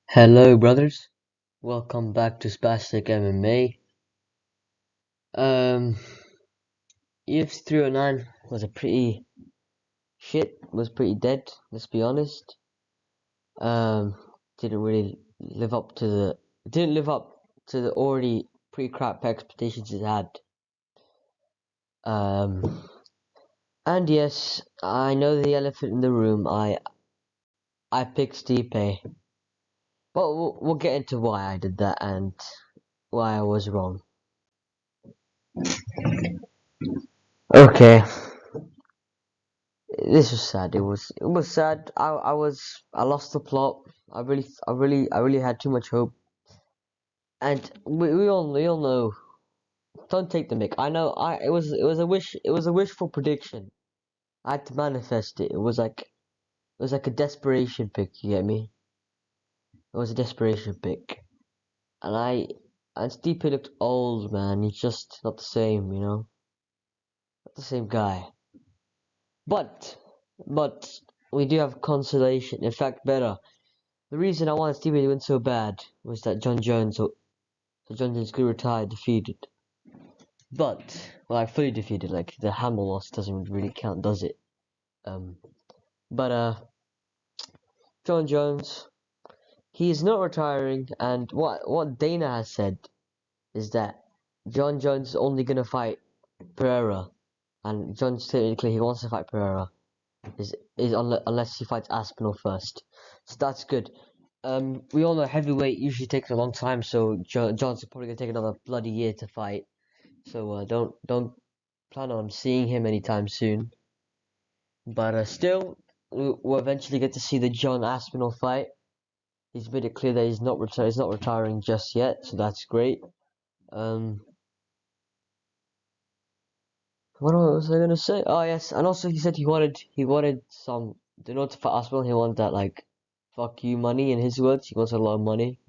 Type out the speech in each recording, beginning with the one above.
Hello, brothers. Welcome back to Spastic MMA. UFC 309 was a pretty was pretty dead. Let's be honest. Um, didn't really live up to the didn't live up to the already pretty crap expectations it had. And yes, I know the elephant in the room. I picked Stipe, but we'll get into why I did that and why I was wrong. Okay. This was sad. It was sad. I lost the plot. I really had too much hope. And we all know. Don't take the mick. I know. It was a wishful prediction. I had to manifest it. It was like a desperation pick. You get me? It was a desperation pick. And Stipe looked old, man. He's just not the same. Not the same guy. But we do have consolation. In fact, better. The reason I wanted Stevie to win so bad was that John Jones could retire defeated. But, well, like fully defeated, like the hammer loss doesn't really count, does it? Um, but John Jones, he is not retiring, and what Dana has said is that John Jones is only gonna fight Pereira, and John stated clearly he wants to fight Pereira, unless he fights Aspinall first. So that's good. We all know heavyweight usually takes a long time, so John's probably gonna take another bloody year to fight. So don't plan on seeing him anytime soon. But still, we'll eventually get to see the John Aspinall fight. He's made it clear that he's not retiring just yet, so that's great. What was I gonna say? Oh yes, and also he said he wanted some, in order to fight Aspinall, he wanted that like fuck you money, in his words. He wants a lot of money.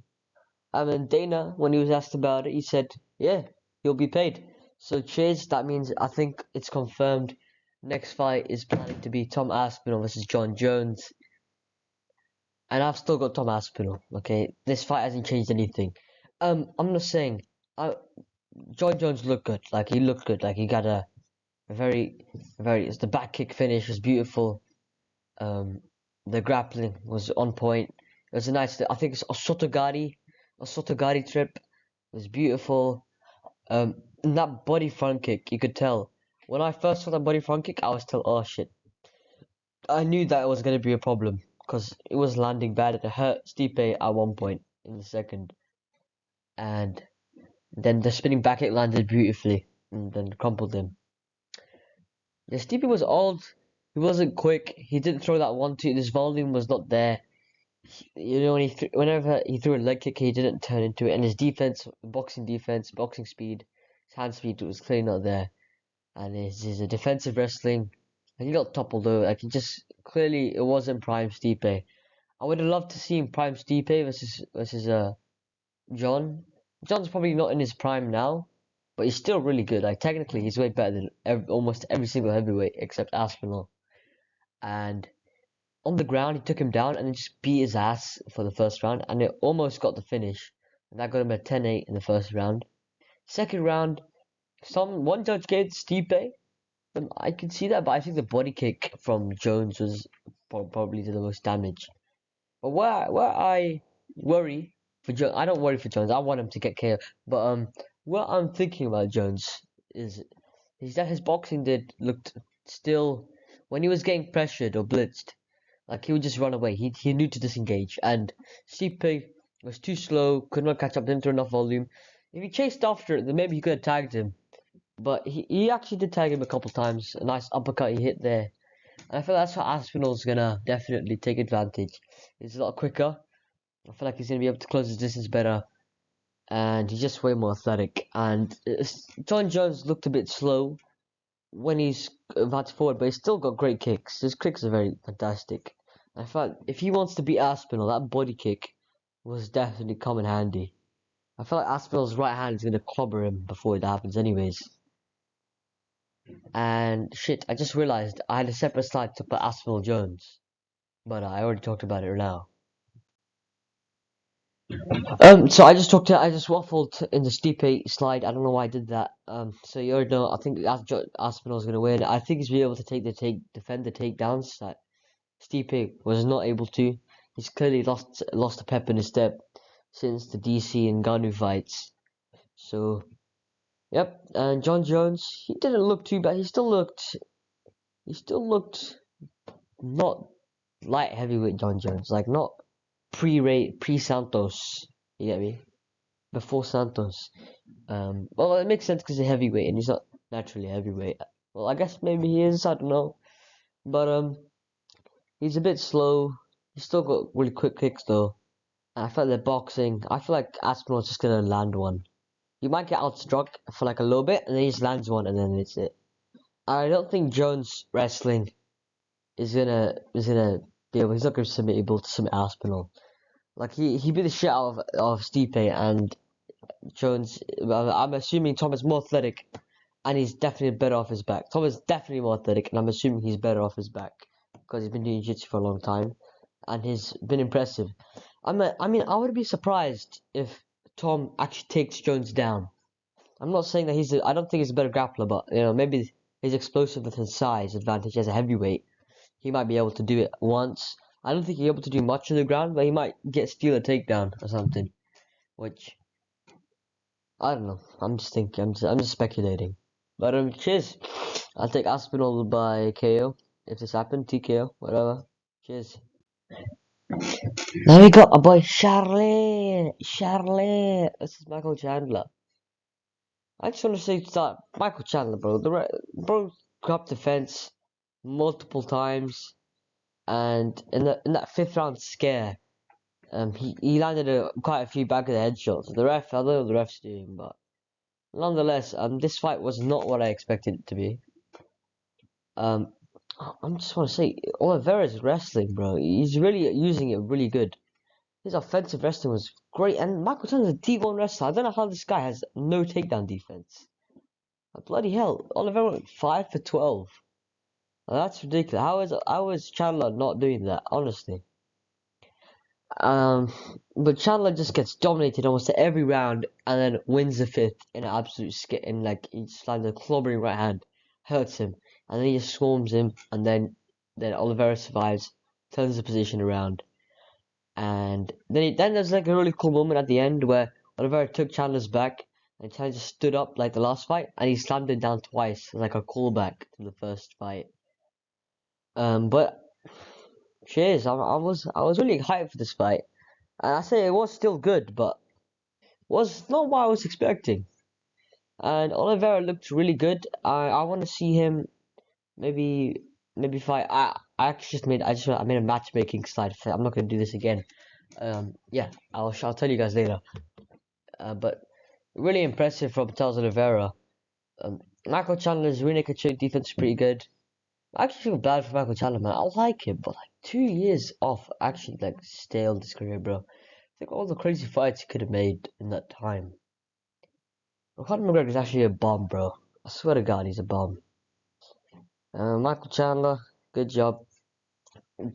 And then Dana, when he was asked about it, he said, yeah, he'll be paid. So cheers, that means I think it's confirmed. Next fight is planning to be Tom Aspinall versus John Jones. And I've still got Tom Aspinall, okay? This fight hasn't changed anything. I'm not saying, John Jones looked good. Like, he looked good. Like, he got a the back kick finish was beautiful. The grappling was on point. It was a nice, I think it's a Sotogari trip. It was beautiful. And that body front kick, you could tell. When I first saw that body front kick, I was still, oh shit. I knew that it was going to be a problem because it was landing bad. It hurt Stipe at one point in the second. And then the spinning back kick landed beautifully and then crumpled him. Yeah, Stipe was old. He wasn't quick. He didn't throw that 1-2. His volume was not there. Whenever he threw a leg kick, he didn't turn into it. And his boxing speed, his hand speed was clearly not there. And his defensive wrestling, and he got toppled over. Like, clearly it wasn't prime Stipe. I would have loved to see him prime Stipe versus John. John's probably not in his prime now, but he's still really good. Like, technically, he's way better than almost every single heavyweight except Aspinall. And on the ground, he took him down and then just beat his ass for the first round, and it almost got the finish. And that got him a 10-8 in the first round. Second round, one judge gave Stipe. I can see that, but I think the body kick from Jones was probably the most damage. But where I worry for Jones, I don't worry for Jones. I want him to get KO. But what I'm thinking about Jones is that his boxing looked still, when he was getting pressured or blitzed, like he would just run away. He knew to disengage, and CP was too slow, could not catch up, didn't throw enough volume. If he chased after it, then maybe he could have tagged him. But he actually did tag him a couple times. A nice uppercut he hit there. And I feel that's what Aspinall's gonna definitely take advantage. He's a lot quicker. I feel like he's gonna be able to close his distance better. And he's just way more athletic. And John Jones looked a bit slow when he's advanced forward, but he's still got great kicks. His kicks are very fantastic. I felt if he wants to beat Aspinall, that body kick was definitely come in handy. I feel like Aspinall's right hand is gonna clobber him before it happens anyways. And shit, I just realized I had a separate slide to put Aspinall Jones, but I already talked about it now. So I just waffled in the Stipe slide. I don't know why I did that. So you already know. I think Aspinall's gonna win. I think he's be able to defend the takedowns that Stipe was not able to. He's clearly lost a pep in his step since the DC and Ngannou fights. So yep. And John Jones, he didn't look too bad. He still looked not light heavyweight John Jones, like not pre Santos. You get me? Before Santos. Well, it makes sense because he's heavyweight and he's not naturally heavyweight. Well, I guess maybe he is. I don't know, but he's a bit slow. He's still got really quick kicks though. And I feel like the boxing. I feel like Aspinall's just gonna land one. He might get outstruck for like a little bit, and then he just lands one, and then it's it. I don't think Jones wrestling is gonna be able. He's not gonna be able to submit Aspinall. Like he beat the shit out of Stipe, and Jones. I'm assuming Tom is more athletic, and he's definitely better off his back. Tom is definitely more athletic, and I'm assuming he's better off his back because he's been doing jiu-jitsu for a long time, and he's been impressive. I mean, I would be surprised if Tom actually takes Jones down. I'm not saying that I don't think he's a better grappler, but you know, maybe his explosiveness and size advantage as a heavyweight, he might be able to do it once. I don't think he's able to do much on the ground, but he might steal a takedown or something, which I don't know. I'm just thinking. I'm just speculating. But cheers. I'll take Aspinall by KO if this happened. TKO, whatever. Cheers. Now we got a boy Charlie. Charlie. This is Michael Chandler. I just want to say that Michael Chandler, bro. Bro grabbed the fence multiple times, and in that fifth round scare, he landed quite a few back of the head shots. The ref, I don't know what the ref's doing, but nonetheless, this fight was not what I expected it to be. I just want to say, Oliveira's wrestling, bro. He's really using it really good. His offensive wrestling was great, and Michael Chandler's a D1 wrestler. I don't know how this guy has no takedown defense. Bloody hell, Oliveira went 5 for 12. That's ridiculous. How is Chandler not doing that? Honestly. But Chandler just gets dominated almost every round, and then wins the fifth in an absolute skit. And like he just lands a clobbering right hand, hurts him, and then he just swarms him, and then Oliveira survives, turns the position around, and then there's like a really cool moment at the end where Oliveira took Chandler's back, and Chandler just stood up like the last fight, and he slammed him down twice, like a callback to the first fight. But cheers, I was really hyped for this fight, and I say it was still good, but was not what I was expecting. And Oliveira looked really good. I want to see him maybe fight. I made a matchmaking slide. I'm not gonna do this again. Yeah, I'll tell you guys later. But really impressive from Charles Oliveira. Michael Chandler's rear naked choke defense is pretty good. I actually feel bad for Michael Chandler, man. I like him, but like 2 years off actually like staled his career, bro. Think all the crazy fights he could have made in that time. Conor McGregor's actually a bomb, bro. I swear to God, he's a bomb. Michael Chandler, good job.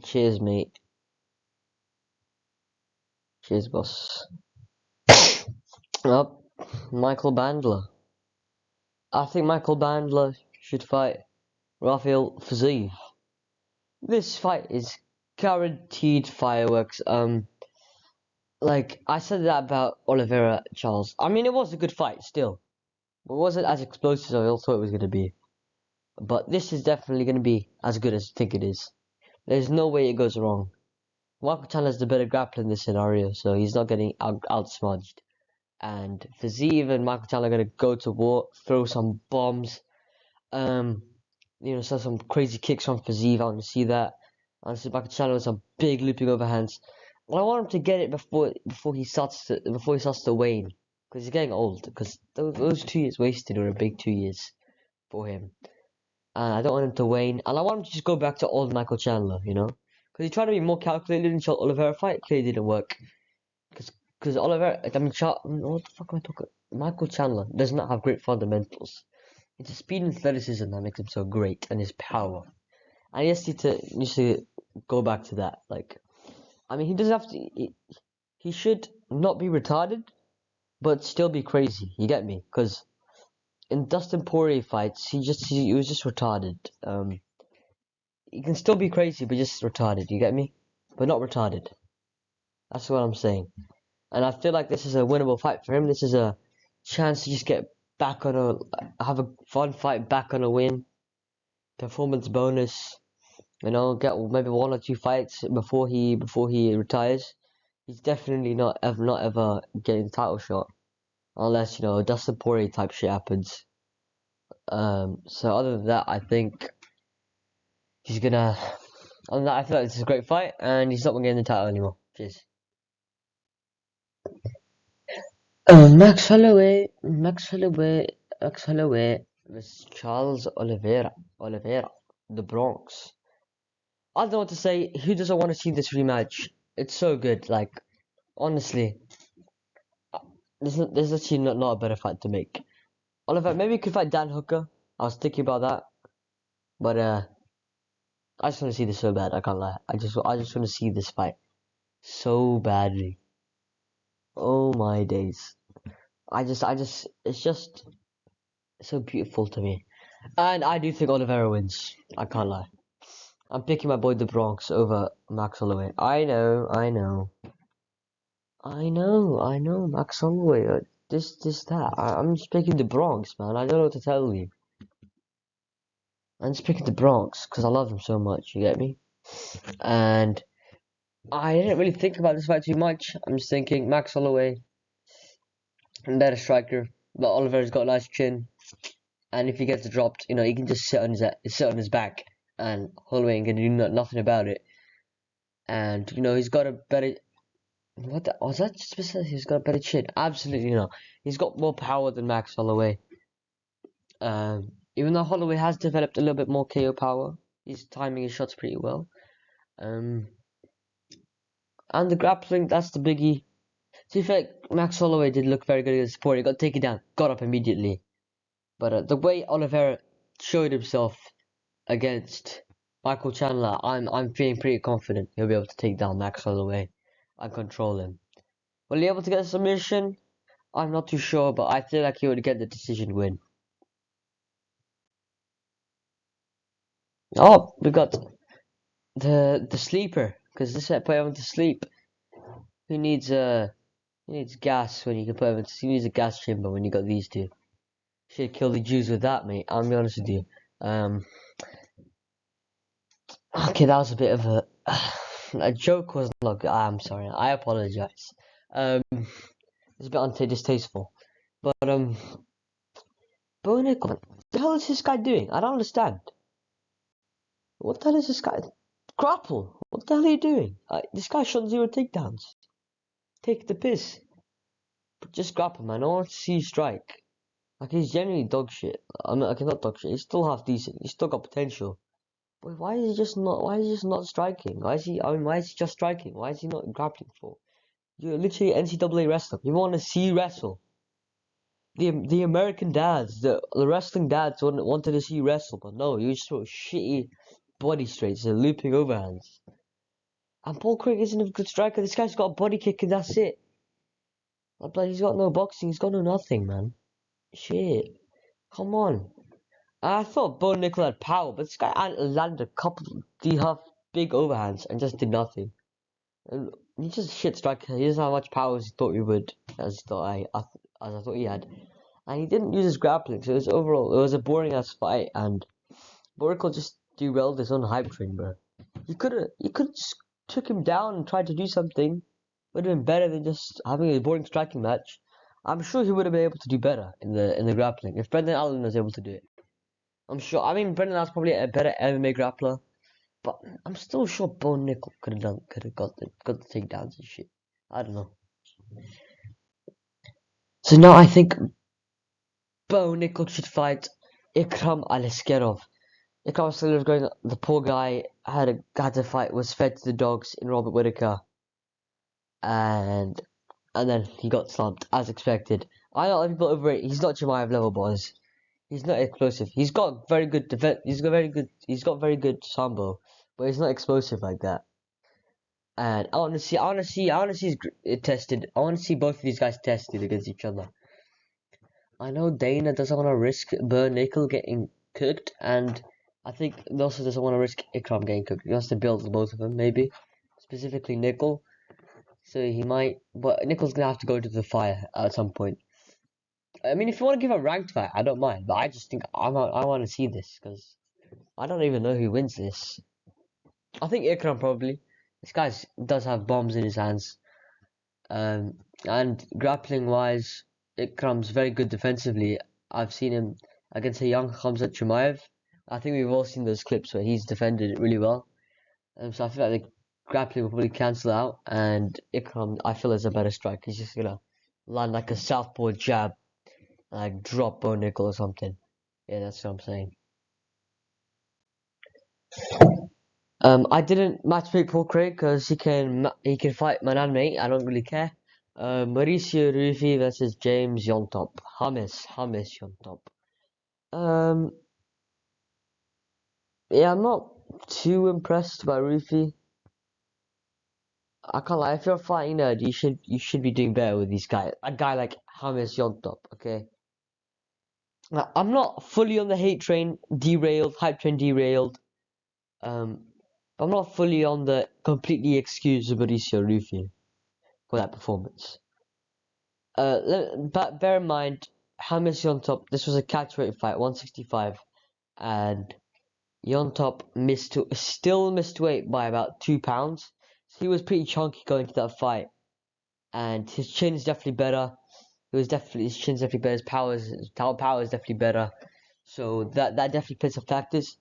Cheers, mate. Cheers, boss. Up, Michael Bandler. I think Michael Bandler should fight Rafael Fiziev. This fight is guaranteed fireworks. Like I said that about Oliveira Charles. I mean, it was a good fight still, but it wasn't as explosive as I all thought it was gonna be. But this is definitely gonna be as good as I think it is. There's no way it goes wrong. Michael Chandler's the better grappler in this scenario, so he's not getting outsmudged. And Fiziev and Michael Chandler are gonna go to war, throw some bombs. So some crazy kicks from Fiziev. I want to see that. I want to see Michael Chandler with some big looping overhands. And I want him to get it before he starts to wane, because he's getting old. Because those 2 years wasted were a big 2 years for him. And I don't want him to wane. And I want him to just go back to old Michael Chandler, you know? Because he tried to be more calculated in the Oliveira fight. Clearly didn't work. Because Oliveira, what the fuck am I talking? Michael Chandler does not have great fundamentals. It's his speed and athleticism that makes him so great, and his power. And he needs to go back to that. Like, I mean, he doesn't have to. He should not be retarded, but still be crazy. You get me? Because in Dustin Poirier fights, he was just retarded. He can still be crazy, but just retarded. You get me? But not retarded. That's what I'm saying. And I feel like this is a winnable fight for him. This is a chance to just get back on have a fun fight, back on a win, performance bonus. You know, get maybe 1 or 2 fights before he retires. He's definitely not ever getting the title shot unless Dustin Poirier type shit happens. So other than that, I think he's gonna. Other than that, I feel like this is a great fight, and he's not gonna get the title anymore. Cheers. Max Holloway versus Charles Oliveira, the Bronx. I don't know what to say. Who doesn't want to see this rematch? It's so good. Like, honestly, there's actually not a better fight to make. Oliver, maybe you could fight Dan Hooker. I was thinking about that, but I just want to see this so bad. I can't lie. I just want to see this fight so badly. Oh my days. It's just so beautiful to me. And I do think Oliveira wins. I can't lie. I'm picking my boy the Bronx over Max Holloway. I know, Max Holloway. This, that. I'm just picking the Bronx, man. I don't know what to tell you. I'm just picking the Bronx because I love him so much. You get me? And I didn't really think about this fight too much. I'm just thinking Max Holloway, better striker, but Oliveira's got a nice chin. And if he gets dropped, he can just sit on his back, and Holloway ain't gonna do nothing about it. And he's got a better. Was that just because he's got a better chin? Absolutely not. He's got more power than Max Holloway. Even though Holloway has developed a little bit more KO power, he's timing his shots pretty well. And the grappling, that's the biggie. To be fair, Max Holloway did look very good against Poirier. He got taken down, got up immediately. But the way Oliveira showed himself against Michael Chandler, I'm feeling pretty confident he'll be able to take down Max Holloway and control him. Will he be able to get a submission? I'm not too sure, but I feel like he would get the decision win. Oh, we got the sleeper, because this might put him to sleep. Who needs gas when you can put him into? He needs a gas chamber when you got these two. Should kill the Jews with that, mate. I'll be honest with you. Okay, that was a bit of a joke. Was not good. I'm sorry. I apologize. It's a bit distasteful. But Bo Nickal, what the hell is this guy doing? I don't understand. What the hell is this guy? Grapple. What the hell are you doing? This guy shot 0 takedowns. Take the piss. But just grapple, man. I want to see you strike. Like, he's genuinely dog shit. I mean, okay, not dog shit. He's still half decent. He's still got potential. But why is he just not striking? Why is he just striking? Why is he not grappling for? You're literally NCAA wrestler. You want to see wrestle. The American dads, the wrestling dads wanted to see you wrestle, but no, you just throw shitty body straights and looping overhands. And Paul Craig isn't a good striker. This guy's got a body kick and that's it. Like, he's got no boxing. He's got no nothing, man. Shit. Come on. I thought Bo Nickal had power, but this guy landed a couple half big overhands and just did nothing. And he's just a shit striker. He doesn't have much power as he thought he would, as I thought he had. And he didn't use his grappling, so it was a boring ass fight. And Bo Nickal just derailed his own hype train, bro. You could just took him down and tried to do something. Would have been better than just having a boring striking match. I'm sure he would have been able to do better in the grappling if Brendan Allen was able to do it. I'm sure. I mean, Brendan Allen's probably a better MMA grappler, but I'm still sure Bo Nickal could have got the takedowns and shit. I don't know. So now I think Bo Nickal should fight Ikram Aliskerov. Ikram Aliskerov going. The poor guy had to fight, was fed to the dogs in Robert Whittaker, and then he got slumped as expected. I know a lot of people overrate. He's not Chimaev level, boys. He's not explosive. He's got very good defense. He's got very good sambo, but he's not explosive like that. And I want to see it tested. I want to see both of these guys tested against each other. I know Dana doesn't want to risk Nickal getting cooked, and I think he also doesn't want to risk Ikram getting cooked. He wants to build both of them, maybe. Specifically Nickal. So he might, but Nickal's gonna have to go to the fire at some point. I mean, if you want to give a ranked fight, I don't mind, but I just think I want to see this, because I don't even know who wins this. I think Ikram probably. This guy does have bombs in his hands. And grappling wise, Ikram's very good defensively. I've seen him against a young Khamzat Chimaev. I think we've all seen those clips where he's defended it really well. So I feel like the grappling will probably cancel out, and Ikram, I feel, is a better strike. He's just gonna land like a southpaw jab, and like drop Bo Nickal or something. Yeah, that's what I'm saying. I didn't matchmake Paul Craig because he can fight Manan mate. I don't really care. Mauricio Rufi versus James Yontop. Hamis Yontop. Um, yeah, I'm not too impressed by Rufi. I can't lie. If you're a fighting nerd, you should be doing better with these guys. A guy like Hamis Yontop. Okay. Now, I'm not fully on the hate train, hype train derailed. Um, I'm not fully on the completely excuse Mauricio Rufi for that performance. But bear in mind, Hamis Yontop, this was a catchweight fight, 165, and Yontop still missed weight by about 2 pounds. So he was pretty chunky going to that fight, and his chin's definitely better. His chin's definitely better. His power is definitely better. So that definitely plays some factors.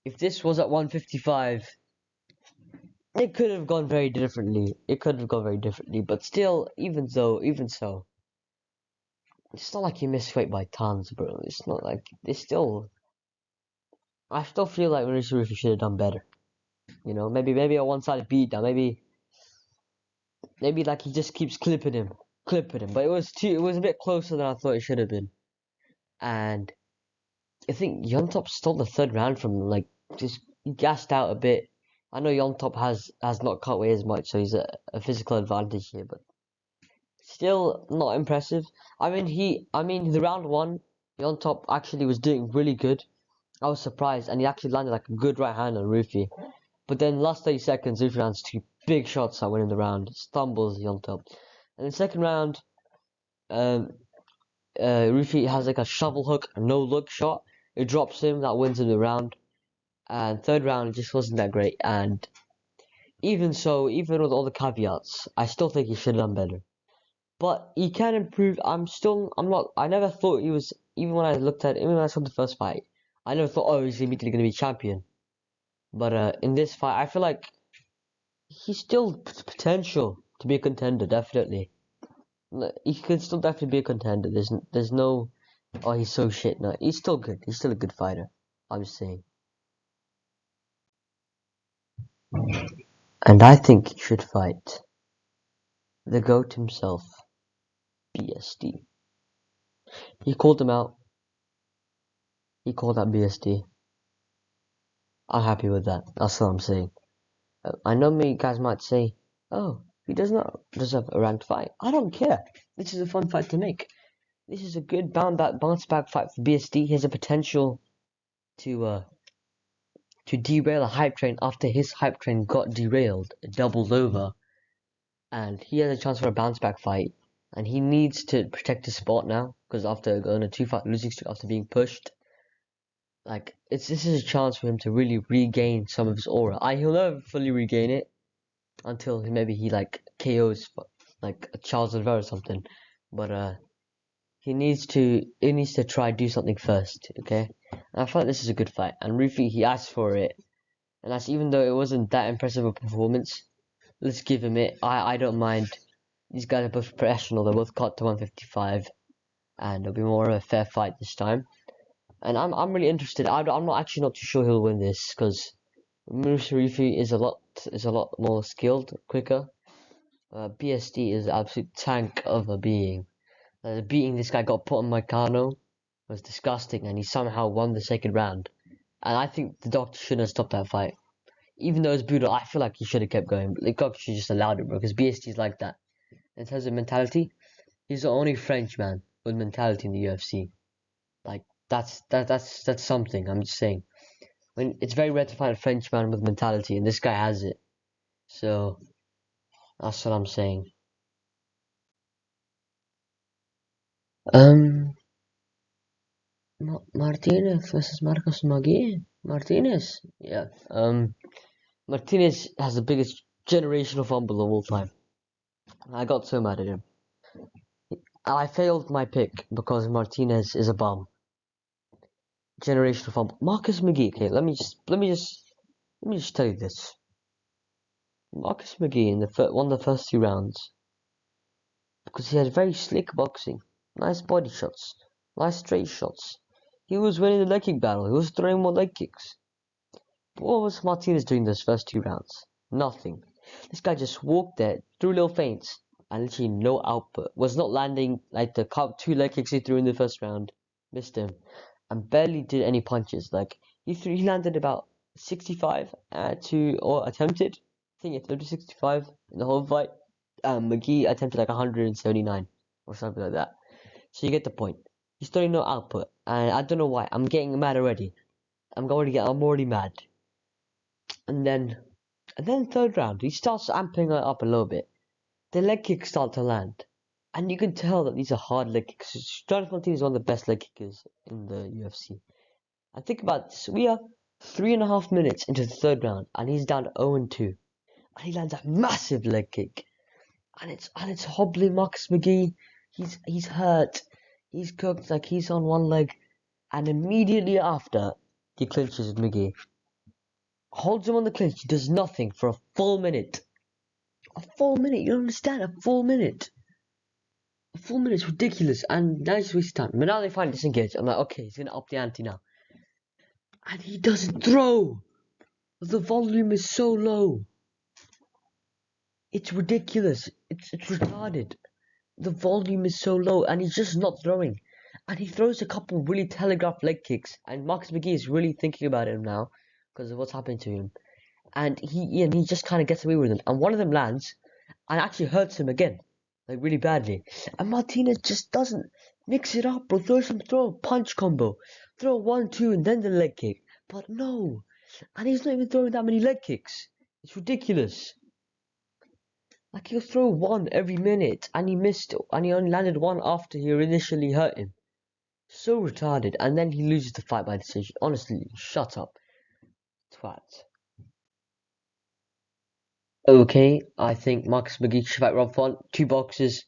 If this was at 155, it could have gone very differently. But still, even so, it's not like he missed weight by tons, bro. It's not like I still feel like Mauricio Rufy should have done better. You know, maybe a one-sided beatdown. Maybe like he just keeps clipping him. But it was a bit closer than I thought it should have been. And I think Yontop stole the third round from him, like just gassed out a bit. I know Yontop has not cut weight as much, so he's a physical advantage here, but still not impressive. I mean the round one, Yontop actually was doing really good. I was surprised, and he actually landed like a good right hand on Rufy. But then last 30 seconds, Rufy lands two big shots that win him the round. Stumbles Yontop. And in the second round, um, Rufy has like a shovel hook, a no look shot. It drops him, that wins him the round. And third round, it just wasn't that great. And even with all the caveats, I still think he should have done better. But he can improve. I never thought he was, even when I saw the first fight, I never thought, oh, he's immediately going to be champion. But in this fight, I feel like he's still potential to be a contender, definitely. He can still definitely be a contender. There's no, oh, he's so shit. No, he's still good. He's still a good fighter. I'm just saying. And I think he should fight the GOAT himself, BSD. He called him out. He called out BSD. I'm happy with that. That's what I'm saying. I know many guys might say, oh, he does not deserve a ranked fight. I don't care. This is a fun fight to make. This is a good bounce back fight for BSD. He has a potential to derail a hype train after his hype train got derailed, doubled over, and he has a chance for a bounce back fight. And he needs to protect his spot now, because after going a 2-fight losing streak after being pushed, like this is a chance for him to really regain some of his aura. He'll never fully regain it until maybe he like KOs like Charles Oliveira or something. But he needs to try do something first, okay? And I feel like this is a good fight. And Rufy, he asked for it. And that's even though it wasn't that impressive a performance. Let's give him it. I don't mind. These guys are both professional. They're both caught to 155, and it'll be more of a fair fight this time. And I'm really interested. I'm not actually not too sure he'll win this because Rufy is a lot more skilled, quicker. BSD is an absolute tank of a being. The beating this guy got put on Moicano was disgusting, and he somehow won the second round. And I think the doctor shouldn't have stopped that fight. Even though it's brutal, I feel like he should have kept going. Lecoq should just allowed it, bro, because BST's like that. In terms of mentality, he's the only French man with mentality in the UFC. Like that's something. I'm just saying. When it's very rare to find a French man with mentality, and this guy has it. So that's what I'm saying. Um, Martinez versus Marcos Magui. Martinez, yeah. Martinez has the biggest generational fumble of all time. I got so mad at him. I failed my pick because Martinez is a bum. Generational fumble. Marcus McGee. Okay, let me just tell you this. Marcus McGee in won the first 2 rounds because he had very slick boxing, nice body shots, nice straight shots. He was winning the leg kick battle. He was throwing more leg kicks. But what was Martinez doing those first 2 rounds? Nothing. This guy just walked there, threw little feints, and literally no output. Was not landing like the 2 leg kicks he threw in the first round. Missed him. And barely did any punches. Like he landed about 65 or attempted. I think he attempted 65 in the whole fight. McGee attempted like 179 or something like that. So you get the point. He's throwing no output, and I don't know why. I'm getting mad already. I'm already mad. And then third round, he starts amping it up a little bit. The leg kicks start to land. And you can tell that these are hard leg kicks. Jonathan Martinez is one of the best leg kickers in the UFC. And think about this. We are 3.5 minutes into the third round, and he's down 0-2. And he lands a massive leg kick. And it's hobbling Marcus McGee. He's hurt. He's cooked, like he's on one leg. And immediately after, he clinches with McGee. Holds him on the clinch. He does nothing for a full minute. A full minute, you don't understand, a full minute. A full minute's ridiculous, and now he's wasting time. But now they finally disengage. I'm like, okay, he's gonna up the ante now. And he doesn't throw! The volume is so low. It's ridiculous. It's retarded. The volume is so low, and he's just not throwing. And he throws a couple really telegraphed leg kicks, and Marcus McGee is really thinking about him now, because of what's happening to him. And he just kind of gets away with them. And one of them lands, and actually hurts him again. Like, really badly. And Martinez just doesn't mix it up, bro. Throw a punch combo. Throw a 1-2 and then the leg kick. But no. And he's not even throwing that many leg kicks. It's ridiculous. Like, he'll throw one every minute, and he missed, and he only landed one after he initially hurt him. So retarded. And then he loses the fight by decision. Honestly, shut up. Twat. Okay, I think Marcus McGee should fight Rob Font. 2 boxes.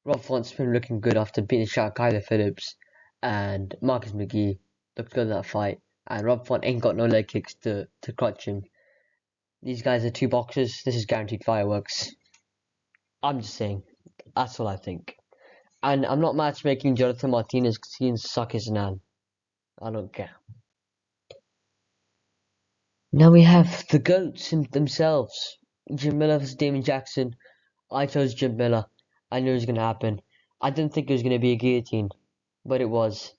Rob Font's been looking good after beating Kyler Phillips. And Marcus McGee looked good in that fight. And Rob Font ain't got no leg kicks to crutch him. These guys are 2 boxers. This is guaranteed fireworks. I'm just saying. That's all I think. And I'm not matchmaking Jonathan Martinez because he can suck his nan. I don't care. Now we have the GOATs themselves. Jim Miller vs. Damon Jackson. I chose Jim Miller. I knew it was going to happen. I didn't think it was going to be a guillotine, but it was.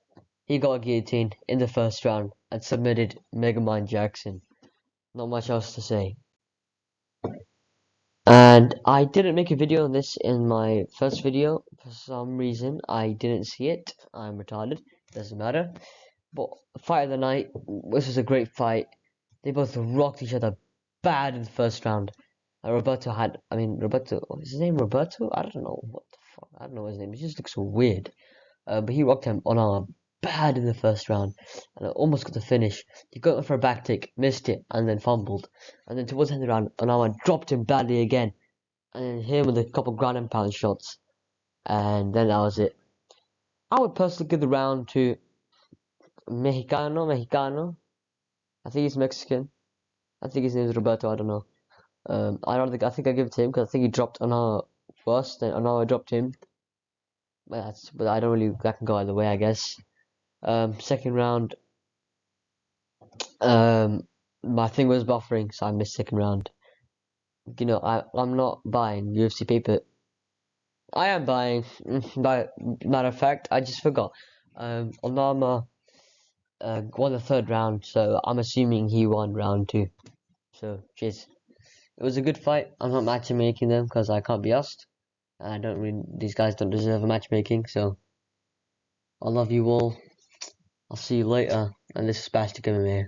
He got a guillotine in the first round and submitted Megamind Jackson. Not much else to say. And I didn't make a video on this in my first video. For some reason, I didn't see it. I'm retarded. Doesn't matter. But fight of the night. This was a great fight. They both rocked each other bad in the first round. Roberto, is his name Roberto? I don't know what the fuck. I don't know his name. He just looks so weird. But he rocked him on arm bad in the first round, and I almost got the finish. He got him for a back kick, missed it, and then fumbled. And then towards the end of the round, Onama dropped him badly again, and then hit him with a couple ground and pound shots. And then that was it. I would personally give the round to Mexicano. I think he's Mexican. I think his name is Roberto. I don't know. I think I give it to him because I think he dropped Onana first, then Onana dropped him. But I don't really. That can go either way, I guess. Second round. My thing was buffering, so I missed second round. You know, I'm not buying UFC paper. I am buying. By matter of fact, I just forgot. Onama won the third round, so I'm assuming he won round 2. So cheers. It was a good fight. I'm not matchmaking them because I can't be asked. I don't really. These guys don't deserve a matchmaking. So I love you all. I'll see you later. And this is Spastic MMA.